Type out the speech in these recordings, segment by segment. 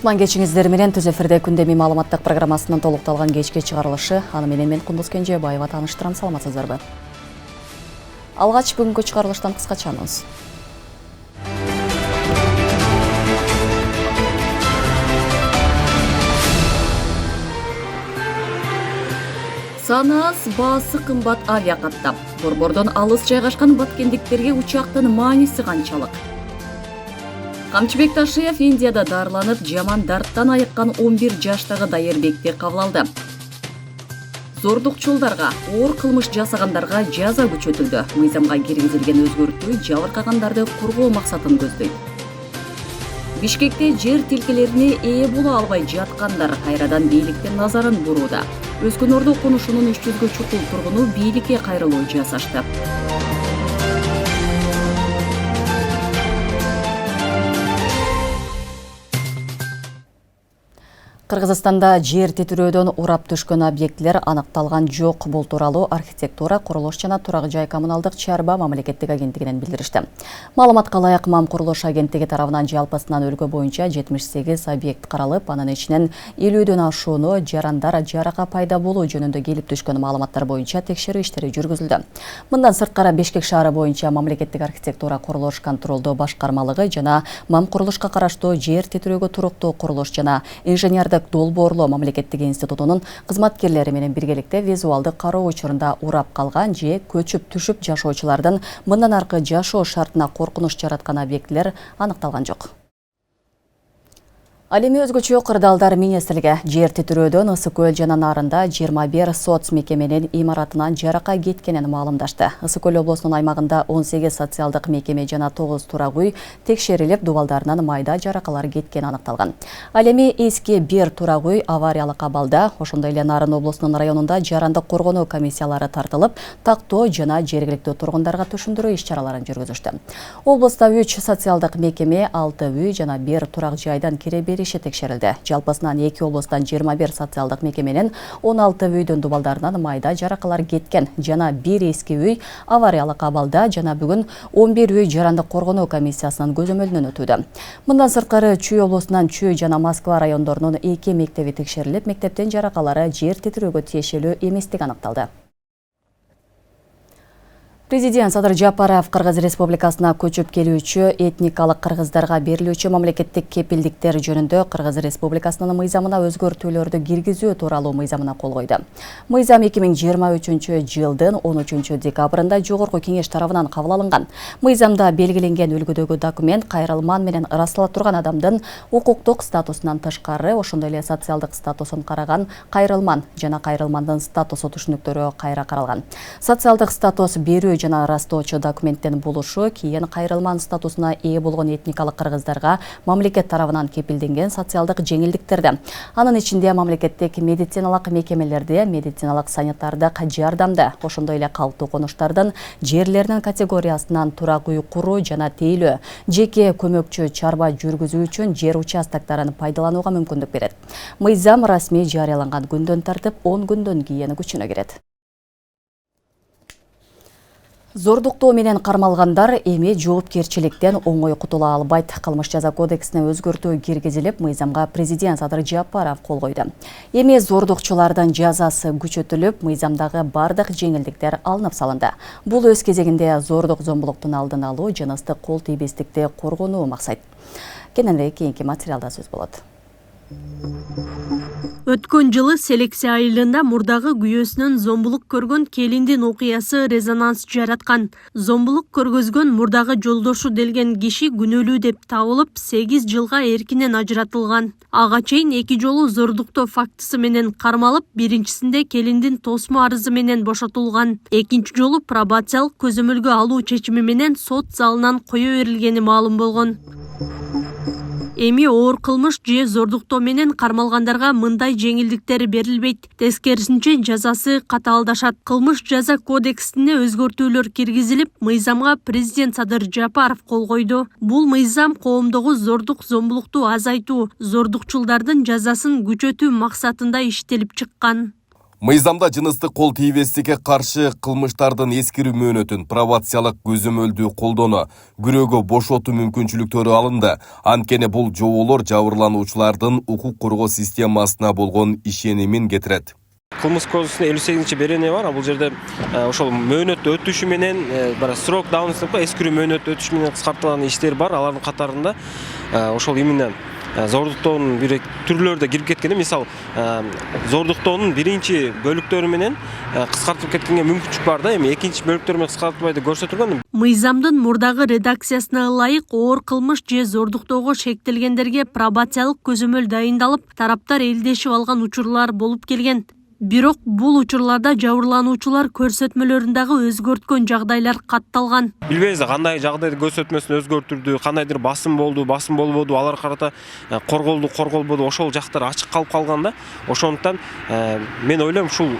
Кутман кечиңиздер менен Түз эфирде күндөмий маалыматтык программасынын толукталган кечки чыгарылышы. Аны менен мен Кундуз Кенжебаева тааныштырам. Саламатсыздарбы? Алгач бүгүнкү чыгарылыштан кыскача анонс. Санаас баасы кымбат авиакаттап. Борбордон алыс жайгашкан баткендиктерге учактын мааниси канчалык? Камчыбек Ташиев Индияда дарыланып, жаман дарттан айыккан 11 жаштагы Дайырбекти кабыл алды. Зордукчулдарга, оор кылмыш жасагандарга жаза күчөтүлдү. Мыйзамга киргизилген өзгөртүү жабыркагандарды коргоо максатын көздөйт. Бишкекте жер тилкелерине ээ боло албай жаткандар кайрадан бийликтин назарын бурууда. Өскөн Ордо конушунун 300гө чукул тургуну бийликке кайрылуу жасашты. Кыргызстанда жер титирөөдөн урап түшкөн объектилер аныкталган жок. Бул тууралуу архитектура, курулуш жана турак жай коммуналдык чарба мамлекеттик агенттигинен билдиришти. Маалыматка ылайык МАМ курулуш агенттиги тарабынан жалпысынан өлкө боюнча 78 объект каралып, анын ичинен 50дөн ашууну жарандар жарака пайда болуу жөнүндө келип түшкөн маалыматтар боюнча текшерүү иштери жүргүзүлдү. Мындан сырткары Бишкек шаары боюнча мамлекеттик архитектура, курулуш контролдоо башкармалыгы жана МАМ курулушка караштуу жер титирөөгө туруктуу курулуш жана инженердик долбоорлоо мамлекеттик институтунун кызматкерлери менен биргеликте визуалдык кароо учурунда урап калган же көчүп түшүп жашоочулардын мындан аркы жашоо шартына коркунуч жараткан объектилер аныкталган жок. Ал эми өзгөчө кырдаалдар министрлиги жер титирөөдөн Ысык көл жана нарында 21 соц мекеменин имаратынан жарака кеткенин маалымдашты. Ысык көл облусунун аймагында 18 социалдык мекеме жана 9 турак үй текшерилип, дубалдарынан майда жаракалар кеткени аныкталган. Ал эми эски бир турак үй авариялык абалда, ошондой эле Нарын облусунун районунда жарандык коргонуу комиссиялары тартылып, тактоо жана жергиликтүү тургундарга түшүндүрүү иш-чараларын жүргүзүштү. Облуста 3 социалдык мекеме, 6 үй жана 1 турак жайдан кире бериши текшерилди. Жалпысынан 2 облустан 21 социалдык мекеменин 16 үйдөн дубалдарынан майда жаракалар кеткен жана 1 эски үй авариялык абалда жана бүгүн 11 үй жарандык коргонуу комиссиясынын көзөмөлүнөн өтүүдө. Мындан сырткары Чүй облусунан Чүй жана Москва райондорунун 2 мектеби текшерилип, мектептин жаракалары жер титирөөгө тиешелүү эместиги аныкталды. Президент Садыр Жапаров Кыргыз Республикасына көчүп келүүчү этникалык кыргыздарга берилүүчү мамлекеттик кепилдиктер жөнүндө Кыргыз Республикасынын мыйзамына өзгөртүүлөрдү киргизүү тууралуу мыйзамына кол койду. Мыйзам 2023-жылдын 13 декабрында Жогорку Кеңеш тарабынан кабыл алынган. Мыйзамда белгиленген үлгүдөгү документ кайрылман менен ырастала турган адамдын укуктук статусунан тышкары, ошондой эле социалдык статусун караган кайрылман жана кайрылмандын статусу түшүнүктөрү кайра каралган. Социалдык статус берүү жана ырастоочу документтен болушу кийин кайрылман статусуна ээ болгон этникалык кыргыздарга мамлекет тарабынан кепилденген социалдык жеңилдиктерди. Анын ичинде мамлекеттик медициналык мекемелерде медициналык санитардык жардамды, ошондой эле калктуу конуштардын жерлеринин категориясынан турак үй куруу жана тейлөө, жеке көмөкчү чарба жүргүзүү үчүн жер участоктарын пайдаланууга мүмкүндүк берет. Мыйзам расмий жарыяланган күндөн тартып 10 күндөн кийин күчүнө кирет. Зордуктоо менен кармалгандар эми жоопкерчиликтен оңой кутула албайт. Кылмыш жаза кодексине өзгөртүү киргизилип, мыйзамга президент Садыр Жапаров кол койду. Эми зордукчулардын жазасы күчөтүлүп, мыйзамдагы бардык жеңилдиктер алынып салынды. Бул өз кезегинде зордук зомбулуктун алдын алуу, жыныстык кол тийбестикти коргонуу максат. Кененирээк кийинки материалда сөз болот. Өткөн жылы селекция айылында мурдагы күйөөсүнөн зомбулук көргөн келиндин окуясы резонанс жараткан. Зомбулук көргөзгөн мурдагы жолдошу делген киши күнөөлүү деп табылып 8 жылга эркинен ажыратылган. Ага чейин 2 жолу зордуктоо фактысы менен кармалып, биринчисинде келиндин тосмо арызы менен бошотулган. Экинчи жолу пробациялык көзөмөлгө алуу чечими менен сот залынан кое берилгени маалым болгон. Эми оор кылмыш же зордуктоо менен кармалгандарга мындай жеңилдиктер берилбейт. Тескерисинче жазасы катаалдашат. Кылмыш жаза кодексине өзгөртүүлөр киргизилип, мыйзамга президент Садыр Жапаров кол койду. Бул мыйзам коомдогу зордук зомбулукту азайтуу, зордукчулдардын жазасын күчөтүү максатында иштелип чыккан. Мыйзамда жыныстык кол тийбестикке каршы кылмыштардын эскирүү мөөнөтүн пробациялык көзөмөлдүү колдону күрөөгө бошотуу мүмкүнчүлүктөрү алынды. Анткени бул жоболор жабырлануучулардын укук коргоо системасына болгон ишенимин кетирет. Кылмыш кодексинде 58-берене бар. Бул жерде ошол мөөнөт өтүшү менен срок давности деп эскирүү мөөнөт өтүшү менен кыскартылган иштер бар. Алардын катарында ошол именно зордуктоонун бир түрлөрү да кирип кеткен. Мисалы, зордуктоонун биринчи бөлүктөрү менен кыскартылып кеткенге мүмкүнчүлүк бар да, эми экинчи бөлүктөр менен кыскартылбайды көрсөтүлгөн. Мыйзамдын мурдагы редакциясына ылайык оор кылмыш же зордуктоого шектелгендерге пробациялык көзөмөл дайындалып, тараптар элдешип алган учурлар болуп келген. Бирок бул учурларда жабырлануучулар көрсөтмөлөрүндөгү өзгөрткөн жагдайлар катталган. Билбейбиз кандай жагдайды көрсөтмөсүн өзгөртүрдү, кандайдыр басым болбоду, алар карата корголбоду, ошол жактар ачык калып калган да. Ошондуктан мен ойлойм ушул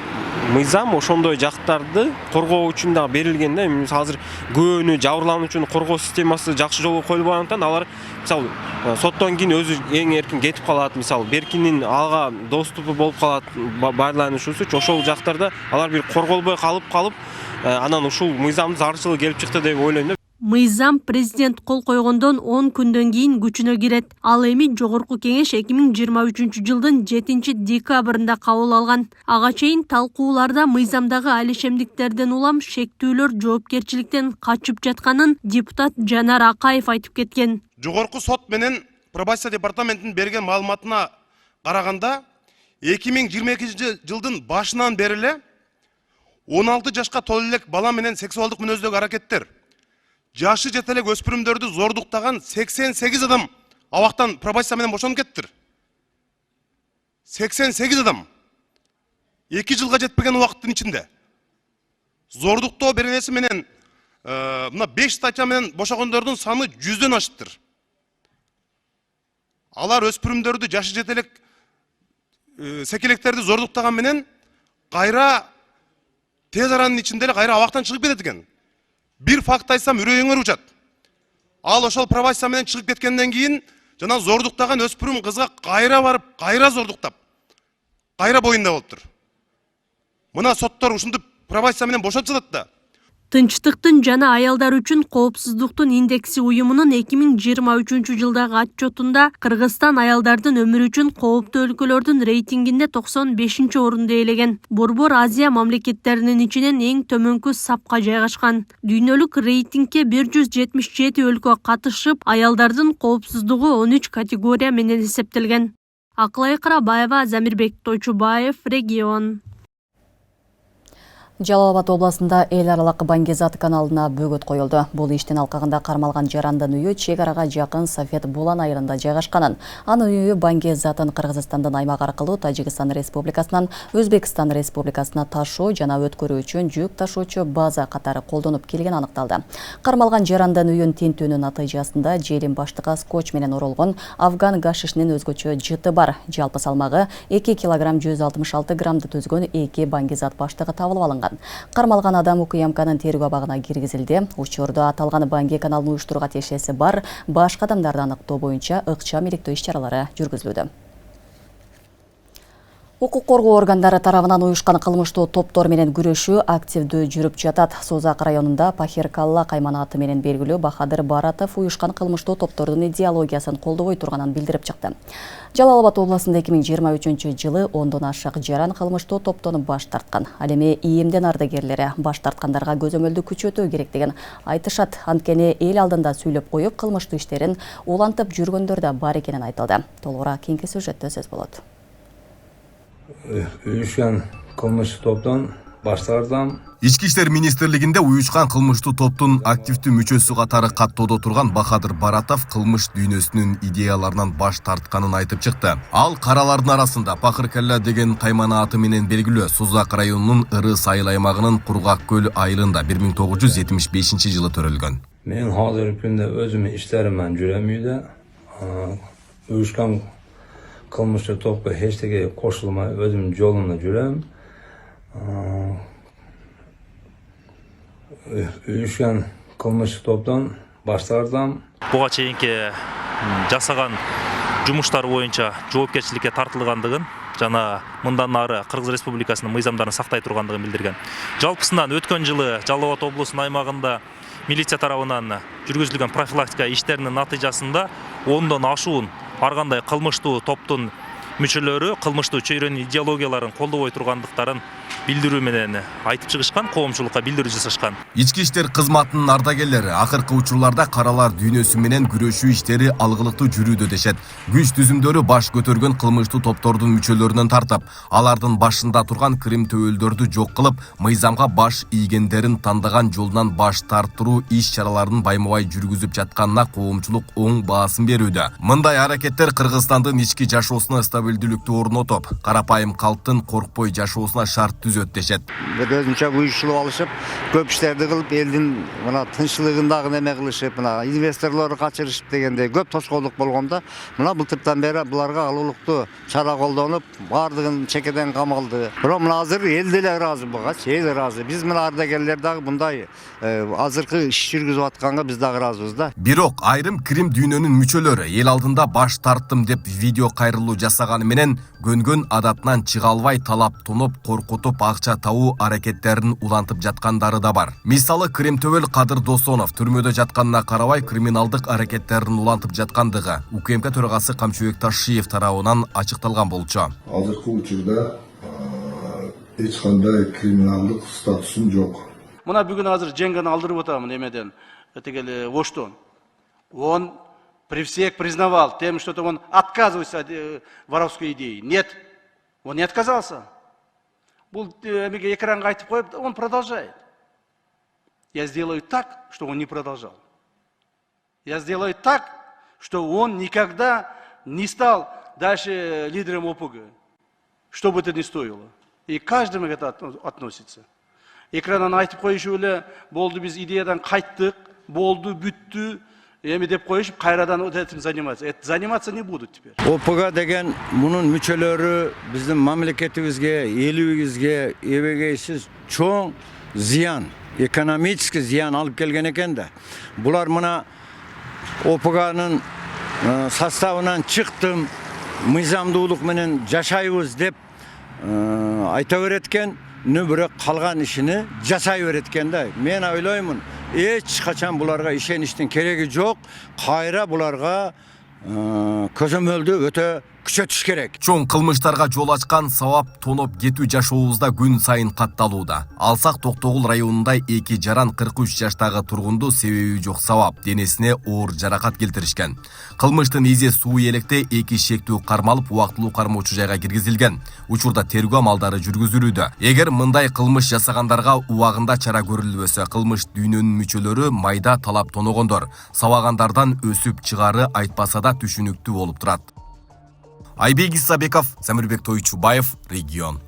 мыйзам ошондой жактарды коргоо үчүн да берилген да. Мисалы азыр көбүнү жабырлануучунун коргоо системасы жакшы жолго коюлбагандыктан алар мисалы соттон кийин өзү эң эркин кетип калат. Мисалы беркинин ага доступу болуп калат, ошол жактарда алар бир корголбой калып анан ушул мыйзамдын зарчылыгы келип чыкты деп ойлойм да. Мыйзам президент кол койгондон 10 күндөн кийин күчүнө кирет. Ал эми Жогорку Кеңеш 2023-жылдын 7-декабрында кабыл алган. Ага чейин талкууларда мыйзамдагы алишемдиктерден улам шектүүлөр жоопкерчиликтен качып жатканын депутат Жанар Акаев айтып кеткен. Жогорку сот менен пробация департаментинин берген маалыматына караганда 2022-жылдын башынан бериле 16 жашка толо элек бала менен сексуалдык мүнөздөгү аракеттер, жашы жете элек өспүрүмдөрдү зордуктаган 88 адам абактан пробация менен бошонуп кеттир. 88 адам 2 жылга жетпеген убакыттын ичинде зордуктоо беренеси менен мына 5 статья менен бошогондордун саны 100дөн ашыптыр. Алар өспүрүмдөрдү жашы жете элек секелектерди зордуктаган менен кайра тез аранын ичинде эле кайра абактан чыгып кетет экен. Бир факт айтсам үрөйүңөр учат. Ал ошол пробация менен чыгып кеткенден кийин жана зордуктаган өспүрүм кызга кайра барып, кайра зордуктап, кайра боюнда болуптур. Мына соттор ушунтип пробация менен бошотуп жатат да. Тынчтыктын жана аялдар үчүн коопсуздуктун индекси уюмунун 2023-жылдагы отчетунда Кыргызстан аялдардын өмүрү үчүн кооптуу өлкөлөрдүн рейтингинде 95-орунду ээлеген. Борбор Азия мамлекеттеринин ичинен эң төмөнкү сапка жайгашкан. Дүйнөлүк рейтингге 177 өлкө катышып, аялдардын коопсуздугу 13 категория менен эсептелген. Акылай Карабаева, Замирбек Тойчубаев, Регион. Жалал Абад областында эл аралык Баңгезат каналына бөгөт коюлду. Бул иштин алкагында кармалган жарандын үйү чек арага жакын Сафет Булан айылында жайгашканын. Анын үйү Баңгезатын Кыргызстандын аймак аркылуу Тажикстан Республикасынан Өзбекстан Республикасына ташуу жана өткөрүү үчүн жүк ташуучу база катары колдонуп келген аныкталды. Кармалган жарандын үйүн тинтүүнүн натыйжасында желим баштыкка скотч менен оролгон афган гашишинин өзгөчө жыты бар. Жалпы салмагы 2 кг 166 граммды түзгөн 2 Баңгезат баштыгы табылып алынган. Кармалган адам УКМКнын тергөө абагына киргизилди. Учурда аталган Баңге каналын уюштурууга тиешеси бар башка адамдарды аныктоо боюнча ыкчам иликтөө иш-чаралары жүргүзүлүүдө. Укук коргоо органдары тарабынан уюшкан кылмыштуу топтор менен күрөшүү активдүү жүрүп жатат. Созак районунда Пахиркалла кайманаты менен белгилүү Бахадыр Баратов уюшкан кылмыштуу топтордун идеологиясын колдобой турганын билдирип чыкты. Жалал Абад областында 2023-жылы 10дон ашык жаран кылмыштуу топтон баш тарткан. Ал эми ИИМдин ардагерлери баш тарткандарга көзөмөлдү күчөтүү керектигин айтышат. Анткени эл алдында сүйлөп коюп кылмыштуу иштерин улантып жүргөндөр да бар экенин айтылды. Толугураак кийинки сюжетте сөз болот. Уюшкан кылмыштуу топтон баштардам. Ички иштер министрлигинде уюшкан кылмыштуу топтун активдүү мүчөсү катары каттоодо турган Бахадыр Баратов кылмыш дүйнөсүнүн идеяларынан баш тартканын айтып чыкты. Ал каралардын арасында Пахиркалла деген каймана менен белгилүү Созак районунун Ыры сайыл аймагынын Кургак көл айылында 1975-жылы төрөлгөн. Мен азыркы күндө өзүмдүн иштерим менен жүрөм үйдө. Уюшкан кылмыштуу топко эч неге кошулмай өзүмдүн жолумда жүрөм. Уюшкан кылмыштуу топтон баштардам. Буга чейинки жасаган жумуштар боюнча жоопкерчиликке тартылгандыгын жана мындан ары Кыргыз Республикасынын мыйзамдарын сактай тургандыгын билдирген. Жалпысынан өткөн жылы Жалал Абад облусунун аймагында милиция тарабынан жүргүзүлгөн профилактика иштеринин натыйжасында 10дон ашуун ар кандай кылмыштуу топтун мүчөлөрү кылмыштуу чөйрөнүн идеологияларын колдобой тургандыктарын билдирүү менен айтып чыгышкан, коомчулукка билдирүү жасашкан. Ички иштер кызматынын ардагерлери акыркы учурларда каралар дүйнөсү менен күрөшүү иштери алгылыктуу жүрүүдө дешет. Күч түзүмдөрү баш көтөргөн кылмыштуу топтордун мүчөлөрүнөн тартып, алардын башында турган кырым төбөлдөрдү жок кылып, мыйзамга баш ийгендерин тандаган жолунан баш тарттыруу иш-чараларын байма-бай жүргүзүп жатканына коомчулук оң баасын берүүдө. Мындай аракеттер Кыргызстандын ички жашоосуна стабилдүүлүктү орнотуп, карапайым калктын коркпой жашоосуна шарт түзөт дешет. Өзүнчө уюшулуп алышып, көп иштерди кылып, элдин мына тынччылыгын дагы неме кылышып, мына инвесторлорду качырышып дегенде көп тоскоолдук болгондо, мына былтыртан бери буларга алуулуктуу чара колдонуп, бардыгын чекеден камалды. Бирок мына азыр эл деле ыраазы булгач, эл ыраазы. Биз мына ардагерлер дагы мындай азыркы иш жүргүзүп атканга биз дагы ыраазыбыз да. Бирок айрым кирим дүйнөнүн мүчөлөрү эл алдында баш тарттым деп видео кайрылуу жасаганы менен көнгөн адатынан чыга албай талап тонуп, коркутуп акча табуу аракеттерин улантып жаткандары да бар. Мисалы Кырым төбөл Кадыр Досонов түрмөдө жатканына карабай криминалдык аракеттерин улантып жаткандыгы УКМК төрагасы Камчыбек Ташиев тарабынан ачыкталган болчу. Азыркы учурда эч кандай криминалдык статусум жок. Мына бүгүн азыр жеңгени алдырып атамын эмеден, тегеле Оштон. Он при всех признавал тем, что он отказывается от воровской идеи. Нет, он не отказался. Был экранга айтып коюп, он продолжает. Я сделаю так, что он не продолжал. Я сделаю так, что он никогда не стал дальше лидером ОПГ. Что бы это ни стоило. И каждому это относится. Экранан айтып коюшу эле болду, биз идеядан кайттык, болду, бүттү. Эми деп коюшуп, кайрадан этим заниматься. Заниматься не будут теперь. ОПГ деген мунун мүчөлөрү биздин мамлекетибизге, элибизге эбегейсиз чоң зыян, экономический зыян алып келген экен да. Булар мына ОПГнын составынан чыктым, мыйзамдуулук менен жашайбыз деп айта береткен, бирок калган ишини жасай береткен да. Мен ойлоймун, эч качан буларга ишеништин кереги жок. Кайра буларга көзөмөлдү өтө күчөтүш керек. Чоң кылмыштарга жол ачкан сабап тоноп кетүү жашообузда күн сайын катталууда. Алсак Токтогул районунда 2 жаран 43 жаштагы тургунду себеби жок сабап денесине оор жаракат келтиришкен. Кылмыштын изи суу электе 2 шектүү кармалып убактылуу кармоочу жайга киргизилген. Учурда тергөө амалдары жүргүзүлүүдө. Эгер мындай кылмыш жасагандарга убагында чара көрүлбөсө, кылмыш дүйнөнүн мүчөлөрү майда талап тоногондор сабагандардан өсүп чыгары айтпаса да түшүнүктүү болуп турат. Айбек Исабеков, Самирбек Тойчубаев, регион.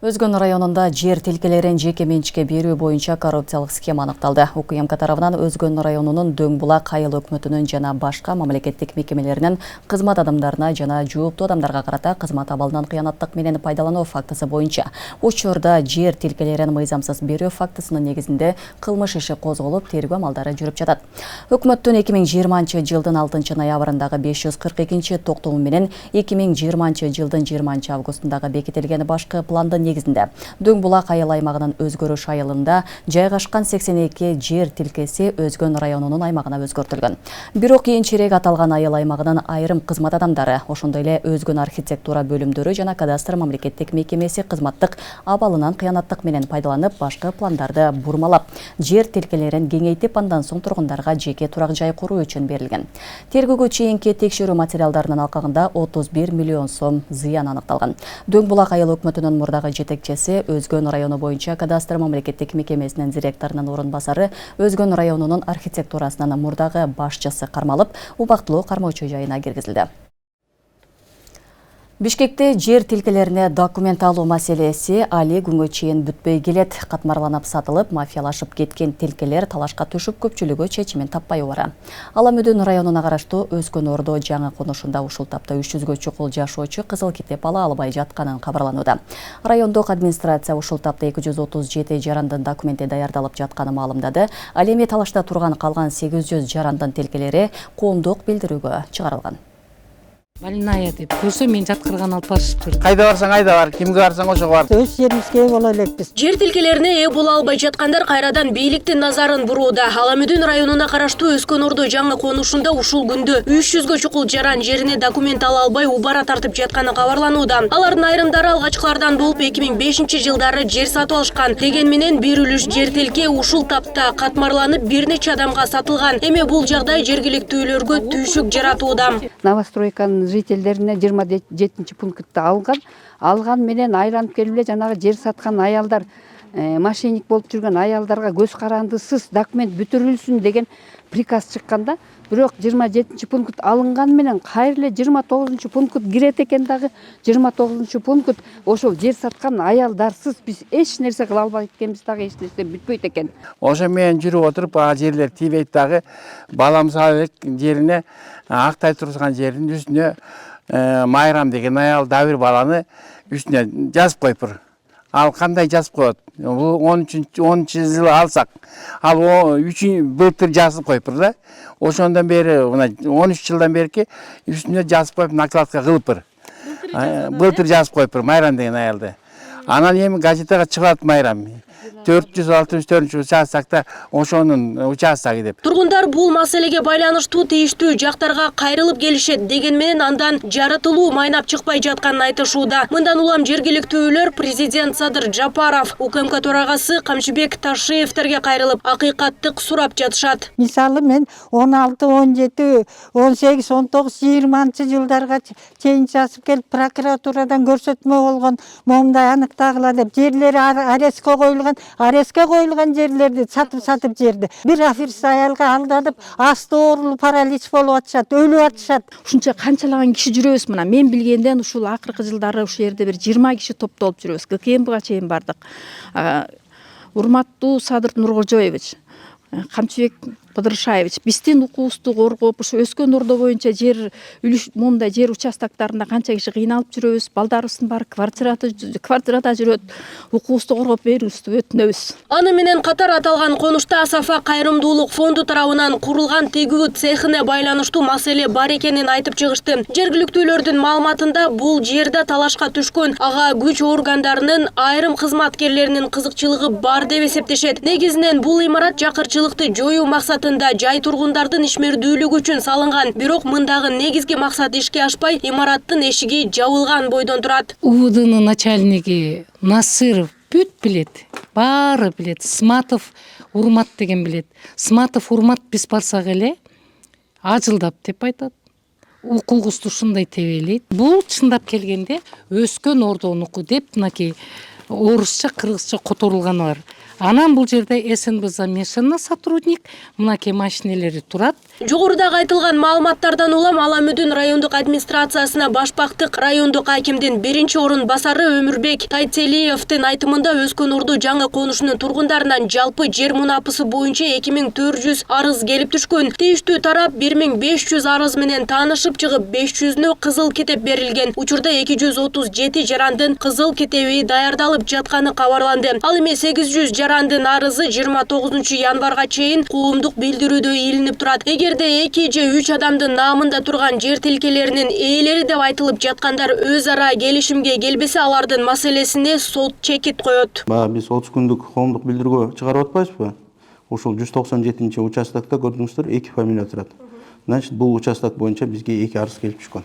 Өзгөн районунда жер тилкелерин жеке менчикке берүү боюнча коррупциялык схема аныкталды. УКМК тарабынан Өзгөн районунун Дөңбулак айыл өкмөтүнүн жана башка мамлекеттик мекемелеринин кызмат адамдарына жана жооптуу адамдарга карата кызмат абалынан кыянаттык менен пайдалануу фактысы боюнча учурда жер тилкелерин мыйзамсыз берүү фактысынын негизинде кылмыш иши козголуп, тергөө амалдары жүрүп жатат. Өкмөттүн 2020-жылдын 6-ноябрындагы 542 токтому менен 2020-жылдын 20 августундагы бекитилген башкы пландын негизинде Дөңбулак айыл аймагынын Өзгөрүш айылында жайгашкан 82 жер тилкеси Өзгөн районунун аймагына өзгөртүлгөн. Бирок кийинчерээк аталган айыл аймагынын айрым кызмат адамдары, ошондой эле Өзгөн архитектура бөлүмдөрү жана кадастр мамлекеттик мекемеси кызматтык абалынан кыянаттык менен пайдаланып, башкы пландарды бурмалап, жер тилкелерин кеңейтип, андан соң тургундарга жеке турак жай куруу үчүн берилген. Тергөөгө чейинки текшерүү материалдарынын алкагында 31 миллион сом зыян аныкталган. Дөңбулак айыл өкмөтүнүн мурдагы жетекчиси Өзгөн району боюнча кадастр мамлекеттик мекемесинин директорунун орун басары, Өзгөн районунун архитектурасынын мурдагы башчысы кармалып, убактылуу кармоочу жайына киргизилди. Бишкекте жер тилкелерине документ алуу маселеси али күнгө чейин бүтпөй келет. Катмарланып сатылып, мафиялашып кеткен тилкелер талашка түшүп көпчүлүгү чечимин таппай бара. Ала Мүдүн районуна караштуу Өскөн Ордо жаңы конушунда ушул тапта 300гө чукул жашоочу кызыл китеп ала албай жатканын кабарланууда. Райондук администрация ушул тапта 237 жарандын документи даярдалып жатканын маалымдады. Ал эми талашта турган калган 800 жарандын тилкелери коомдук билдирүүгө чыгарылган. Больная деп көрсө мен жаткырган алып барышыптыр. Кайда барсаң айда бар, кимге барсаң ошого бар. Өз жерибизге боло элекпиз. Жер тилкелерине ээ боло албай жаткандар кайрадан бийликтин назарын бурууда. Аламүдүн районуна караштуу Өскөн Ордо жаңы конушунда ушул күндө 300гө чукул жаран жерине документ ала албай убара тартып жатканы кабарланууда. Алардын айрымдары алгачкылардан болуп 2005-жылдары жер сатып алышкан. Деген менен бир үлүш жер тилке ушул тапта катмарланып бир нече адамга сатылган. Эми бул жагдай жергиликтүүлөргө түйшүк жаратууда. Новостройканын жителдерине 27-пунктта алган менен айланып келип эле жанагы жер саткан аялдар, мошенник болуп жүргөн аялдарга көз карандысыз документ бүтүрүлсүн деген приказ чыкканда, бирок 27-пункт алынган менен кайра эле 29-пункт кирет экен дагы. 29-пункт ошол жер саткан аялдарсыз биз эч нерсе кыла албайт экенбиз дагы, эч нерсе бүтпөйт экен. Ошо менен жүрүп отуруп, жерлер тийбейт дагы. Балам Сабек жерине, Актай турган жердин үстүнө Майрам деген аял да бир баланы үстүнө жазып коюптур. Ал кандай жазып коет? Бул 13 жыл алсак, ал 3 былтыр жазып коюптур да. Ошондон бери, 13 жылдан берки үстүнө жазып коюп накладка кылыптыр. Былтыр жазып коюптур Майрам деген аялды. Анан эми газетага чыгат Майрам. 464-участокта ошонун участогу деп. Тургундар бул маселеге байланыштуу тийиштүү жактарга кайрылып келишет деген менен андан жарытылуу майнап чыкпай жатканын айтышууда. Мындан улам жергиликтүүлөр президент Садыр Жапаров, УКМК төрагасы Камчыбек Ташиевтерге кайрылып, акыйкаттык сурап жатышат. Мисалы мен 16, 17, 18, 19, 20-жылдарга чейин жазып келип прокуратурадан көрсөтмө болгон момундай аныктагыла деп жерлери ареске коюлган жерлерди сатып жерди. Бир аферist аялга алдадып, асты оорулуу паралич болуп атышат, өлүп атышат. Ушунча канчалаган киши жүрөбүз мына. Мен билгенден ушул акыркы жылдары ушул жерде бир 20 киши топтолуп жүрөбүз. ГКМБга чейин бардык. Урматтуу Садыр Нуркожоевич, Камчыбек Кыдыршаевич, биздин укугубузду коргоп, ушу Өскөн Ордо боюнча жер мындай жер участоктарында канча киши кыйналып жүрөбүз, балдарыбыздын баары квартирада жүрөт, укугубузду коргоп берүүбүздү өтүнөбүз. Аны менен катар аталган конушта Сафа кайрымдуулук фонду тарабынан курулган тегүү цехине байланыштуу маселе бар экенин айтып чыгышты. Жергиликтүүлөрдүн маалыматында бул жерде талашка түшкөн ага күч органдарынын айрым кызматкерлеринин кызыкчылыгы бар деп эсептешет. Негизинен бул имарат жакырчылыкты жоюу максатында жай тургундардын ишмердүүлүгү үчүн салынган. Бирок мындагы негизги максат ишке ашпай, имараттын эшиги жабылган бойдон турат. УВДнын начальниги Насыров бүт билет, баары билет. Сматов Урмат деген билет. Сматов Урмат биз барсак эле ажылдап деп айтат. Укугубузду ушундай тебелейт. Бул чындап келгенде Өскөн Ордонуку деп мынакей орусча, кыргызча которулганы бар. Анан бул жерде СНБ замешана сотрудник, мынакей машинелери турат. Жогоруда айтылган маалыматтардан улам Аламүдүн райондук администрациясына башпактык райондук акимдин биринчи орун басары Өмүрбек Тайцелиевдин айтымында Өскөн Ордо жаңы конушунун тургундарынан жалпы жер мунапысы боюнча 2400 арыз келип түшкөн. Тийиштүү тарап 1500 арыз менен таанышып чыгып, 500-нө кызыл китеп берилген. Учурда 237 жарандын кызыл китеби даярдалып жатканы кабарланды. Ал эми 800 жарандын арызы 29 январга чейин коомдук билдирүүдө илинип турат. Эгерде 2 же 3 адамдын наамында турган жер тилкелеринин ээлери деп айтылып жаткандар өз ара келишимге келбесе, алардын маселесине сот чекит коет. Биз 30 күндүк коомдук билдирүүгө чыгарып атпайбызбы? Ошол 197-участокто көрдүңүздөр 2 фамилия турат. Значит, бул участок боюнча бизге 2 арыз келип түшкөн.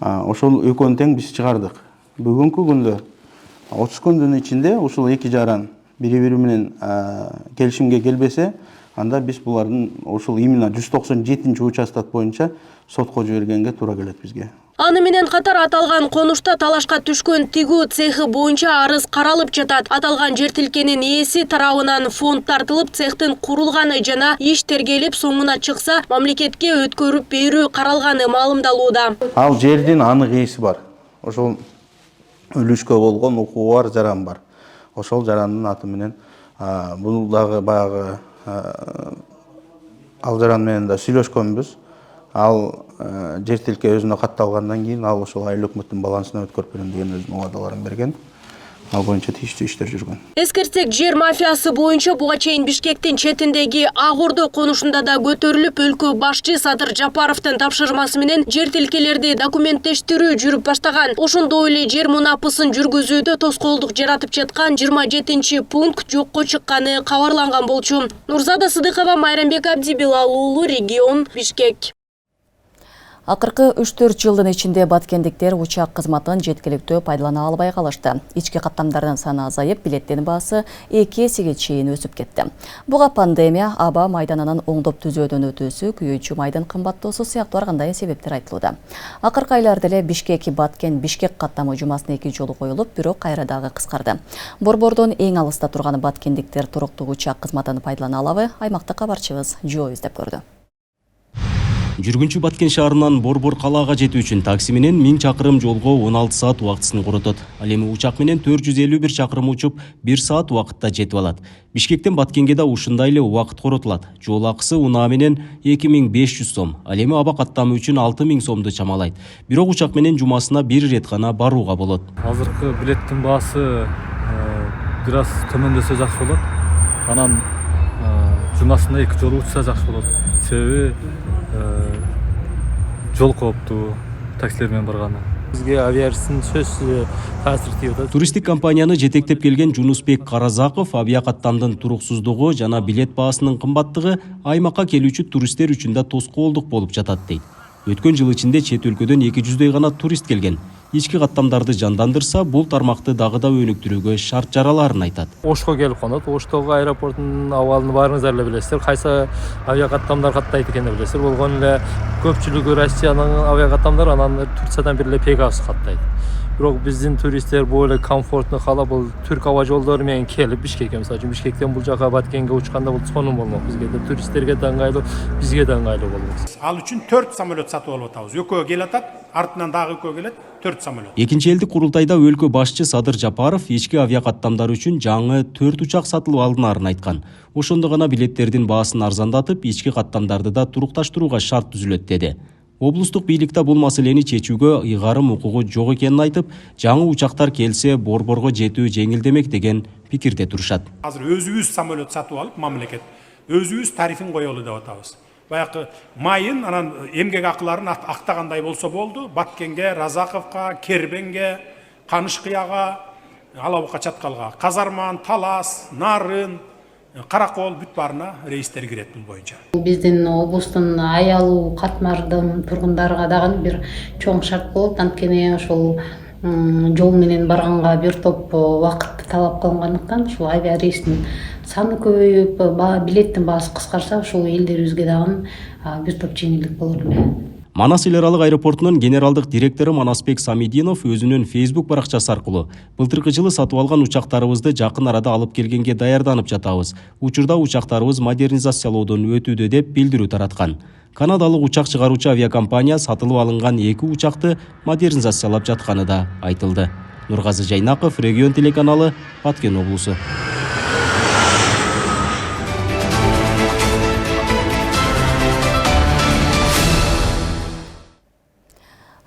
Ошол экөөнү тең биз чыгардык. Бүгүнкү күндө 30 күндүн ичинде ушул 2 жаран бири-бири менен келишимге келбесе, анда биз булардын ошол именно 197-участок боюнча сотко жибергенге туура келет бизге. Аны менен катар аталган конушта талашка түшкөн тигүү цехи боюнча арыз каралып жатат. Аталган жер тилкенин ээси тарабынан фонд тартылып, цехтин курулганы жана иш тергелип, соңуна чыкса, мамлекетке өткөрүп берүү каралганы маалымдалууда. Ал жердин анык ээси бар. Ошол үлүшкө болгон укугу бар жаран бар. Ошол жарандын аты менен бул дагы баягы ал жаран менен да сүйлөшкөнбүз. Ал жер тилке өзүнө катталгандан кийин ал ошол айыл өкмөттүн балансына өткөрүп берем деген өзүнүн убадаларын берген. ал боюнча тийиштүү иштер жүргөн. Эскертсек, жер мафиясы боюнча буга чейин Бишкектин четиндеги Ак Ордо конушунда да көтөрүлүп, өлкө башчы Садыр Жапаровдун тапшырмасы менен жер тилкелерди документтештирүү жүрүп баштаган. Ошондой эле жер мунапысын жүргүзүүдө тоскоолдук жаратып жаткан 27-пункт жокко чыкканы кабарланган болчу. Нурзада Сыдыкова, Майрамбек Абдибилал уулу, регион, Бишкек. Акыркы 3-4 жылдын ичинде баткендиктер учак кызматын жеткиликтүү пайдалана албай калышты. Ички каттамдардын саны азайып, билеттин баасы 2 эсеге чейин өсүп кетти. Буга пандемия, аба майданынын оңдоп түзөөдөн өтүүсү, күйүүчү майдын кымбаттоосу сыяктуу ар кандай себептер айтылууда. Акыркы айларда эле Бишкек-Баткен-Бишкек каттамы жумасына 2 жолу коюлуп, бирок кайра дагы кыскарды. Борбордон эң алыста турган баткендиктер туруктуу учак кызматын пайдалана алабы? Аймактык кабарчыбыз Жоо издеп көрдү. Жүргүнчү Баткен шаарынан Борбор калаага жетүү үчүн такси менен 1000 чакырым жолго 16 саат убактысын коротот. Ал эми учак менен 451 чакырым учуп 1 саат убакытта жетип алат. Бишкектен Баткенге да ушундай эле убакыт коротулат. Жол акысы унаа менен 2500 сом, ал эми аба каттамы үчүн 6000 сомду чамалайт. Бирок учак менен жумасына бир ирет гана барууга болот. Азыркы билеттин баасы бир аз төмөндөсө жакшы болот. Анан жумасына 2 жолу учса жакшы болот. Себеби жол кооптуу таксилер менен барганы. Бизге авиарсын сөзсүз таасир тийет. Туристтик компанияны жетектеп келген Жунусбек Каразаков авиакаттамдын туруксуздугу жана билет баасынын кымбаттыгы аймакка келүүчү туристтер үчүн да тоскоолдук болуп жатат дейт. Өткөн жыл ичинде чет өлкөдөн 200дөй гана турист келген. Ички каттамдарды жандандырса, бул тармакты дагы да өнүктүрүүгө шарт жараларын айтат. Ошко келип конот. Оштогу аэропорттун абалын баарыңыздар эле билесиздер. Кайсы авиакаттамдар каттайт экенин билесиздер. Болгон эле көпчүлүгү Россиянын авиакаттамдары, анан Турциядан бир эле Пегас каттайт. Бирок биздин туристтер бул эле комфортну каалап, бул түрк аба жолдору менен келип Бишкекке, мисалы, Бишкектен бул жака Баткенге учканда бул сонун болмок. Бизге да туристтерге да ыңгайлуу, бизге да ыңгайлуу болмок. Ал үчүн 4 самолет сатып алып атабыз. Экөө келатат, артынан дагы экөө келет, 4 самолет. Экинчи элдик курултайда өлкө башчы Садыр Жапаров ички авиакаттамдар үчүн жаңы 4 учак сатылып алынаарын айткан. Ошондо гана билеттердин баасын арзандатып, ички каттамдарды да турукташтырууга шарт түзүлөт деди. Облустук бийликте бул маселени чечүүгө ыйгарым укугу жок экенин айтып, жаңы учактар келсе Борборго жетүү жеңилдемек деген пикирде турушат. Азыр өзүбүз самолет сатып алып, мамлекет өзүбүз тарифин коелу деп атабыз. Баягы майын, анан эмгек акыларын актагандай болсо болду. Баткенге, Разаковка, Кербенге, Канышкыяга, Алабукка Чаткалга, Казарман, Талас, Нарын, Каракол бүт барына рейстер кирет бул боюнча. Биздин облустун аялуу катмардын тургундарга дагы бир чоң шарт болот. Анткени ошол жол менен барганга бир топ убакыт талап кылынгандыктан ушул авиа рейстин саны көбөйүп, билеттин баасы кыскарса, ушул элдерибизге дагы бир топ жеңилдик болор эле. Манас эл аралык аэропортунун генералдык директору Манасбек Самидинов өзүнүн Facebook баракчасы аркылуу былтыркы жылы сатып алган учактарыбызды жакын арада алып келгенге даярданып жатабыз. Учурда учактарыбыз модернизациялоодон өтүүдө деп билдирүү тараткан. Канадалык учак чыгаруучу авиакомпания сатылып алынган 2 учакты модернизациялап жатканы да айтылды. Нургазы Жайнаков, Регион телеканалы, Баткен облусу.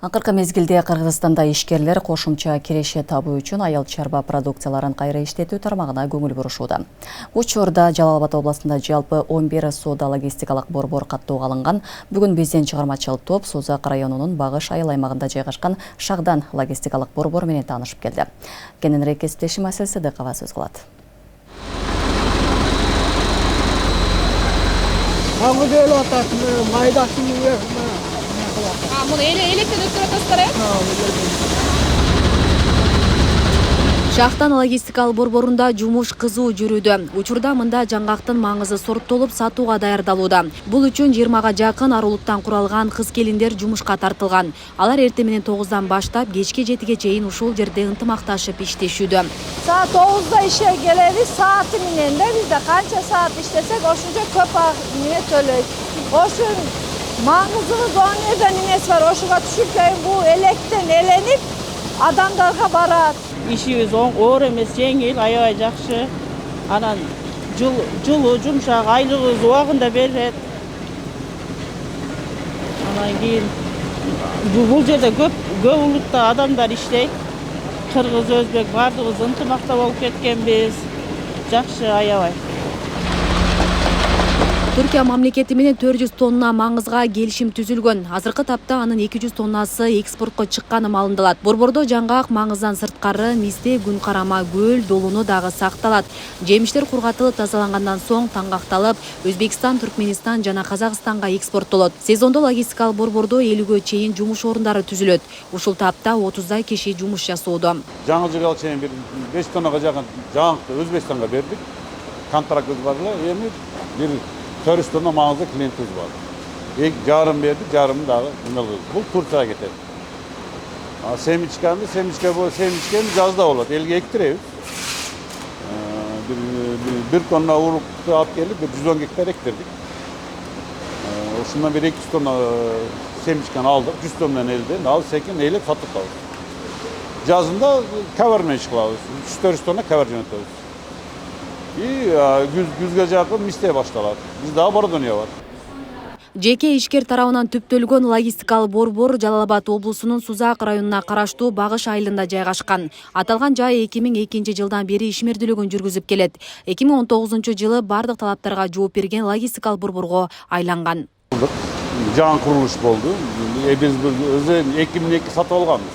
Акыркы мезгилде Кыргызстанда ишкерлер кошумча киреше табуу үчүн айыл чарба продукцияларын кайра иштетүү тармагына көңүл бурушууда. Учурда Жалал Абад областында жалпы 11 соода логистикалык борбор каттоого алынган. Бүгүн биздин чыгармачыл топ Созак районунун Багыш айыл аймагында жайгашкан Шагдан логистикалык борбор менен таанышып келди. Кененирээк кесиптешим Асель Сыдыкова сөз кылат. Муну электен өткөрүп атасыздар, Шахтан логистикалык борборунда жумуш кызуу жүрүүдө. Учурда мында жаңгактын маңызы сорттолуп сатууга даярдалууда. Бул үчүн 20га жакын арулуктан куралган кыз-келиндер жумушка тартылган. Алар эртең менен 9дан баштап кечке 7ге чейин ушул жерде ынтымакташып иштешүүдө. Саат 9да ишке келебиз, сааты менен да бизде канча саат иштесек, ошончо көп эмне төлөйт. Ошон маңызы донерден эмеси бар, ошуга түшүп бул электен эленип адамдарга барат. Ишибиз оор эмес, жеңил, аябай жакшы. Анан жылуу, жумшак, айлыгыбыз убагында берет. Анан кийин бул жерде көп улутта адамдар иштейт. Кыргыз, өзбек бардыгыбыз ынтымакта болуп кеткенбиз. Жакшы, аябай. Түркия мамлекети менен 400 тонна маңызга келишим түзүлгөн. Азыркы тапта анын 200 тоннасы экспортко чыкканы малындалат. Борбордо жаңгак маңыздан сырткары мисте, күн карама, көл, долуну дагы сакталат. Жемиштер кургатылып тазалангандан соң таңгакталып, Өзбекстан, Түркменистан жана Казакстанга экспорттолот. Сезондо логистикалык борбордо 50ге чейин жумуш орундары түзүлөт. Ушул тапта 30дай киши жумуш жасоодо. Жаңы жылга чейин 5 тоннага жакын жаңыкты Өзбекстанга бердик. Контрактыбыз бар эле. Эми 400 tonna mağaza klientimiz var. Yarım verdik, yarım daha bu Turkiye'ye getirdik. Semiçken yazda olur. Elge ektiriyoruz. Bir tonna uğurlukta at gelip 110 hektar ektirdik. Şundan bir 200 tonna semiçken aldık. 100 tondan elde aldık. 8 neyle satıp aldık. Yazında kavermeye çıkıyoruz. 300 tonna kaver yönetiyoruz. Güzge жақын мисте башталат. Биз дагы бар дүйнө бар. Жеке ишкер тарабынан түптөлгөн логистикалык борбор Жалал-Абад облусунун Сузак районуна караштуу Багыш айылында жайгашкан. Аталган жай 2002 жылдан бери ишмердүүлүгүн жүргүзүп келет. 2019 жылы бардык талаптарга жооп берген логистикалык борборго айланган. Жаңы курулуш болду. Биз өзү 2002 сатып алганбыз.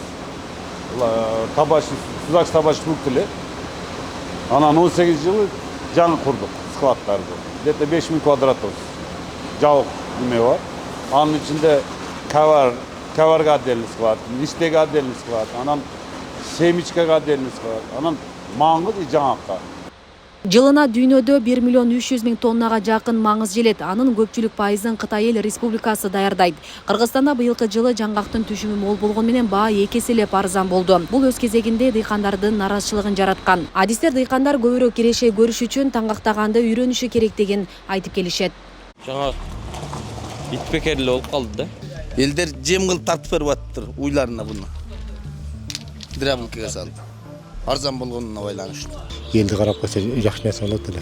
Сузак табаш пунктүлө. Анан 18 жылы жаңы курдук складдарды. Где-то 5000 квадрат жабык неме бар. Анын ичинде каварга отдельный склад, мистеге отдельный склад, анан семичкага отдельный склад, анан маңыз и жаңакка. Жылына дүйнөдө 1 миллион 300 миң тоннага жакын маңыз желет. Анын көпчүлүк пайызын Кытай эл республикасы даярдайт. Кыргызстанда быйылкы жылы жаңгактын түшүмү мол болгону менен баа 2 эселеп арзан болду. Бул өз кезегинде дыйкандардын наразычылыгын жараткан. Адистер дыйкандар көбүрөөк киреше көрүш үчүн таңгактаганды үйрөнүшү керектигин айтып келишет. Жаңа итпекерлик болуп калды да. Элдер жем кылып тартып берип атыптыр уйларына буну. Драбылкага салды. Арзан болгонуна байланыштуу. Елді қарап қойса жақсы нәрсе болады эле.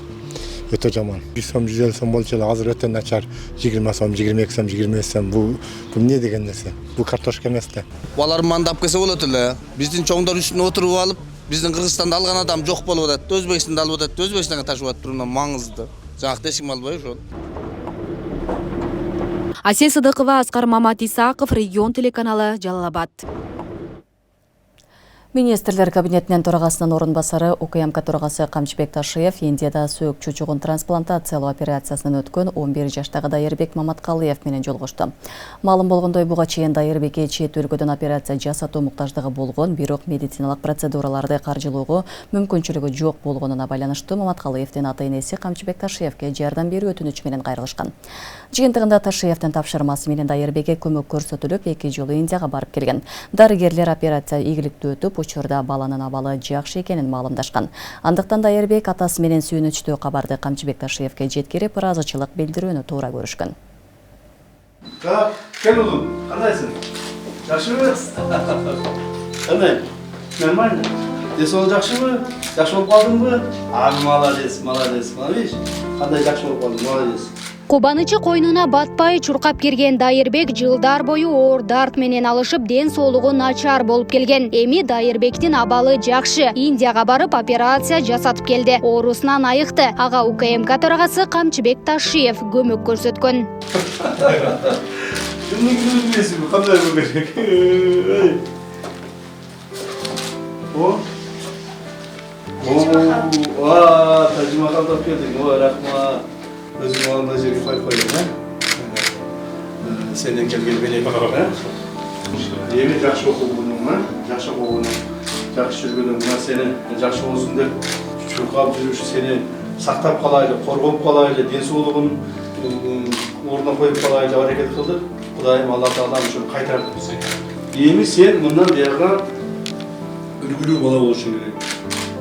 Өтө жаман. 100 сом, 150 сом болчу эле, азыр өтө начар. 20 сом, 22 сом, 25 сом. Бул эмне деген нерсе? Бул картошка эмес да. Балар мандап келсе болот эле. Биздин чоңдор үстүнө отуруп алып, биздин Кыргызстанда алган адам жок болуп атат. Өзбекстанда алып атат, Өзбекстанга ташып атат. Мына маңызды. Жакты эчим албай ошол. Асел Сыдыкова, Аскар Мамат-Исаков, Регион телеканалы, Жалал-Абад. Министрлер кабинетинен төрагасынын орун басары УКМК төрагасы Камчыбек Ташиев Индияда сөөк чучугун трансплантациялоо операциясынан өткөн 11 жаштагы Дайырбек Маматкалыев менен жолугушту. Маалым болгондой, буга чейин Дайырбекке чет өлкөдөн операция жасатуу муктаждыгы болгон, бирок медициналык процедураларды каржылоого мүмкүнчүлүгү жок болгонуна байланыштуу Маматкалыевдин ата-энеси Камчыбек Ташиевке жардам берүү өтүнүчү менен кайрылышкан. Жыйынтыгында Ташиевдин тапшырмасы менен Дайырбекке көмөк көрсөтүлүп, 2 жолу Индияга барып келген. Дарыгерлер операция ийгиликтүү өтүп, учурда баланын абалы жакшы экенин маалымдашкан. Андыктан Дайырбек атасы менен сүйүнүчтүү кабарды Камчыбек Ташиевке жеткирип, ыраазычылык билдирүүнү туура көрүшкөн. Кел улум, кандайсың? Жакшыбы? Кандай? Нормально. Десол жакшыбы? Жакшы болуп калдыңбы? Молодец, молодец. Видишь? Кандай жакшы болуп калдың, молодец. Кубанычы койнуна батпай чуркап кирген Дайырбек жылдар бою оор дарт менен алышып, ден соолугу начар болуп келген. Эми Дайырбектин абалы жакшы. Индияга барып операция жасатып келди. Оорусунан айыкты. Ага УКМК төрагасы Камчыбек Ташиев көмөк көрсөткөн. Кандай болуп керек? Тажимахан тап келдиң. Рахмат. Өзің алында жерге қойып қойдың, сенен келген белек бар, Еме жақшы оқуғының, жақшы оқуғының, жақсы жүргенің, сені жақшы болсын деп, шұрқап жүруші сені сақтап қалайлы, қорғап қалайлы, денсаулығын орнына қойып қалайлы әрекет қылды. Құдайым Алла Тағалам үшін қайтарды. Еме сен мұндан бияға үлгілі бала болушың керек,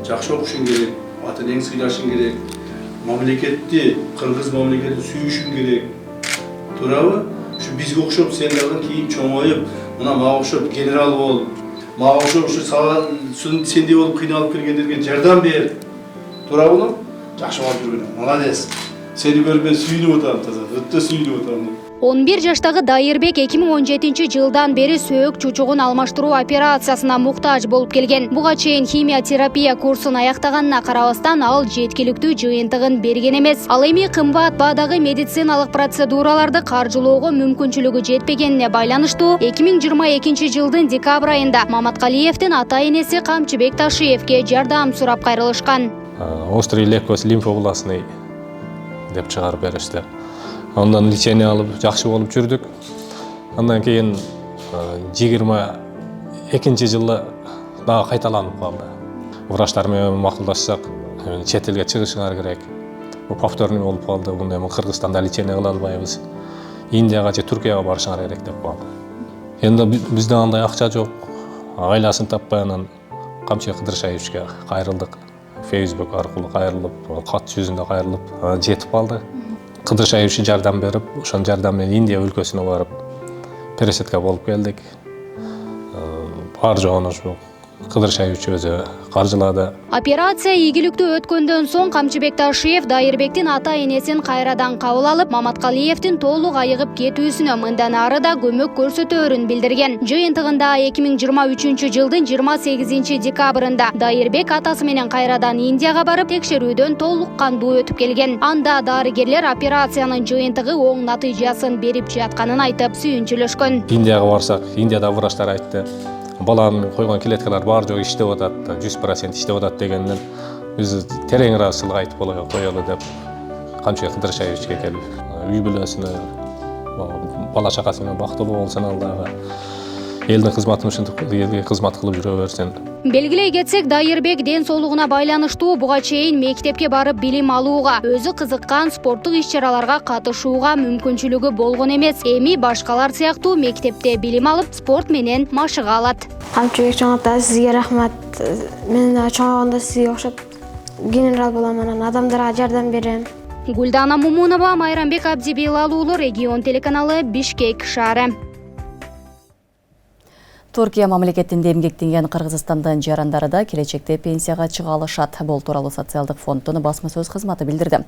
жақшы оқушың керек, ата-енең сыйлашың керек. Мамлекетти, Кыргыз мамлекети сүйүшүң керек. Туурабы? Ушу бизге окшоп сен дагы кийин чоңоюп, мына мага окшоп генерал бол. Мага окшоп ушу сендей болуп кыйналып келгендерге жардам бер. Туурабы? Жакшы болуп жүргөн. Молодец. Сени көрүп мен сүйүнүп атам, таза. Өтө сүйүнүп атам. 11 жаштагы Дайырбек 2017 жылдан бери сөөк чучугун алмаштыруу операциясына муктаж болуп келген. Буга чейин химиотерапия курсун аяктаганына карабастан ал жеткиликтүү жыйынтыгын берген эмес. Ал эми кымбат баадагы медициналык процедураларды каржылоого мүмкүнчүлүгү жетпегенине байланыштуу 2022 жылдын декабрь айында Маматкалиевдин ата-энеси Камчыбек Ташиевке жардам сурап кайрылышкан. Острый лейкоз лимфообластный деп чыгарып беришти. Ondan лечение алып, жакшы болуп жүрдүк. Андан кийин 22 жылы дагы кайталанып калды. Врачтар менен макулдашсак, чет элге чыгышыңар керек. Бу повторный болуп калды. Буну эми Кыргызстанда лечение кыла албайбыз. Индияга же Түркияга барышыңар керек деп калды. Эndi бизде андай акча жок. Айласын таппай анан Камчыбек Кыдыршаевичке кайрылдык. Facebook аркылуу кайрылып, кат жүзүндө кайрылып, жетип калды. Кыдыршаевич жардам берип, ошон жардам менен Индия өлкөсүнө барып, пересетке болуп келдик. Бар жогун ушу Кыдыршаевич өзү каржылады. Операция ийгиликтүү өткөндөн соң Камчыбек Ташиев Дайырбектин ата-энесин кайрадан кабыл алып, Маматкалиевдин толук айыгып кетүүсүнө мындан ары да көмөк көрсөтөөрүн билдирген. Жыйынтыгында 2023 жылдын 28 декабрында Дайырбек атасы менен кайрадан Индияга барып, текшерүүдөн толук кандуу өтүп келген. Анда дарыгерлер операциянын жыйынтыгы оң натыйжасын берип жатканын айтып сүйүнчүлөшкөн. Индияга барсак, Индияда врачтар айтты. Баланын койгон клеткалар бар жок иштеп атат, 100% иштеп атат дегенден биз терең ыраазычылык айтып коелу деп Камчыбек Кыдыршаевичке келип, үй бүлөсүнө, бала чакасы менен бактылуу болсун, ал дагы элдин кызматын ушинтип элге кызмат кылып жүрө берсин. Белгилей кетсек, Дайырбек ден соолугуна байланыштуу буга чейин мектепке барып билим алууга, өзү кызыккан спорттук иш-чараларга катышууга мүмкүнчүлүгү болгон эмес. Эми башкалар сыяктуу мектепте билим алып, спорт менен машыга алат. Камчыбек чоң ата, сизге рахмат. Мен чоңойгондо сизге окшоп генерал болом, анан адамдарга жардам берем. Гүлдана Мумунова, Майрамбек Абдибелалуулу, Регион телеканалы, Бишкек шаары. Түркия мамлекетинде эмгектенген Кыргызстандын жарандары да келечекте пенсияга чыга алышат. Бул тууралуу социалдык фонддун басма сөз кызматы билдирди.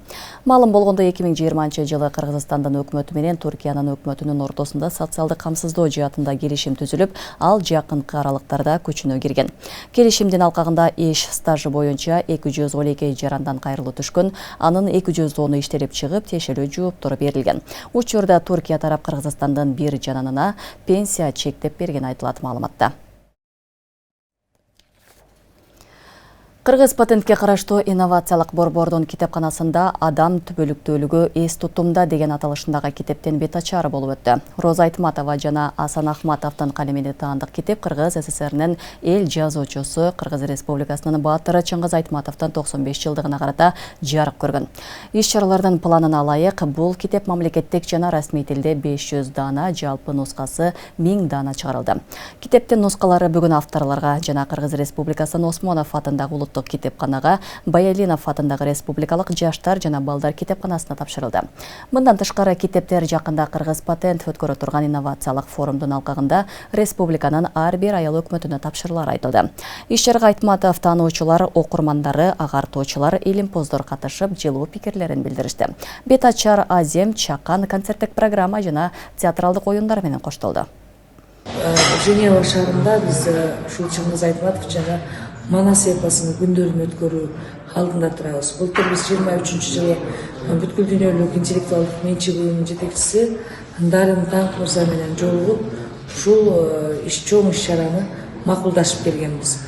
Маалым болгондо 2020 жылы Кыргызстандын өкмөтү менен Түркиянын өкмөтүнүн ортосунда социалдык камсыздоо жаатында келишим түзүлүп, ал жакынкы аралыктарда күчүнө кирген. Келишимдин алкагында иш стажы боюнча 212 жарандан кайрылуу түшкөн, анын 210-у иштелип чыгып, тиешелүү жооптор берилген. Учурда Түркия тарап Кыргызстандын бир жананына пенсия чектеп берген айтылат. Кыргыз патентке караштуу инновациялык борбордун китепканасында адам түбөлүктүүлүгү эс тутумда деген аталышындагы китептен бет ачары болуп өттү. Роза Айтматова жана Асан Ахматовдун калемине таандык китеп Кыргыз СССРнин эл жазуучусу, Кыргыз Республикасынын баатыры Чыңгыз Айтматовдун 95 жылдыгына карата жарык көргөн. Иш-чаралардын планына ылайык бул китеп мамлекеттик жана расмий тилде 500 дана, жалпы нускасы 1000 дана чыгарылды. Китептин нускалары бүгүн авторлорго жана Кыргыз Республикасынын Осмонов атындагы китепканага, Баялинов атындагы Республикалык жаштар жана балдар китепканасына тапшырылды. Мындан тышкары китептер жакында Кыргыз патент өткөрө турган инновациялык форумдун алкагында республиканын ар бир аял өкмөтүнө тапшырылары айтылды. Иш-чарага Айтматов таануучулар, окурмандары, агартуучулар, илимпоздор катышып, жылуу пикирлерин билдиришти. Бет ачар Азем, Чакан концерттик программа жана театралдык оюндар менен коштолду. Женева шаарында биз ушул Чыңгыз Айтматов жана Манас эпосунун күндөрүн өткөрүү алдында турабыз. Былтыр биз 23 жылы бүткүл дүйнөлүк интеллектуалдык менчик уюмунун жетекчиси Дарин Танк мырза менен жолугуп, ушул чоң иш-чараны макулдашып келгенбиз.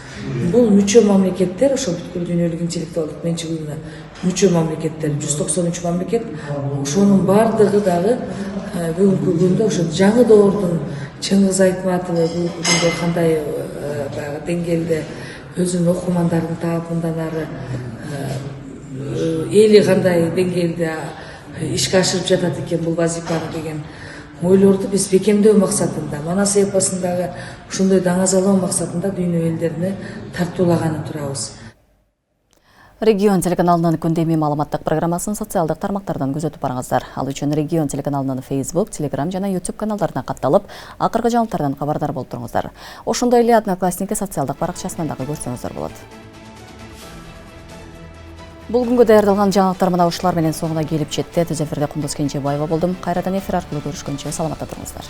Бул мүчө мамлекеттер, ошол бүткүл дүйнөлүк интеллектуалдык менчик уюмуна мүчө мамлекеттер, 193 мамлекет, ошонун бардыгы дагы бүгүнкү күндө ошо жаңы доордун Чыңгыз Айтматову бүгүнкү күндө кандай деңгээлде өзүнүн окумандарын таап, мындан ары эли кандай деңгээлде ишке ашырып жатат экен бул вазифаны деген ойлорду биз бекемдөө максатында, Манас эпосундагы ушундай даңазалоо максатында дүйнө элдерине тартуулаганы турабыз. Регион телеканалынын күндөмү маалыматтык программасын социалдык тармактардан күзөтүп барыңыздар. Ал үчүн Регион телеканалынын Facebook, Telegram жана YouTube каналдарына катталып, акыркы жаңылыктардан кабардар болуп туруңуздар. Ошондой эле Одноклассники социалдык баракчасынан дагы көрсөңүздөр болот. Бул күнгө даярдалган жаңылыктар мына ушулар менен соңуна келип жетти. Түз эфирде Кундуз Кенжебаева болдум. Кайрадан эфир аркылуу көрүшкөнчө саламатта туруңуздар.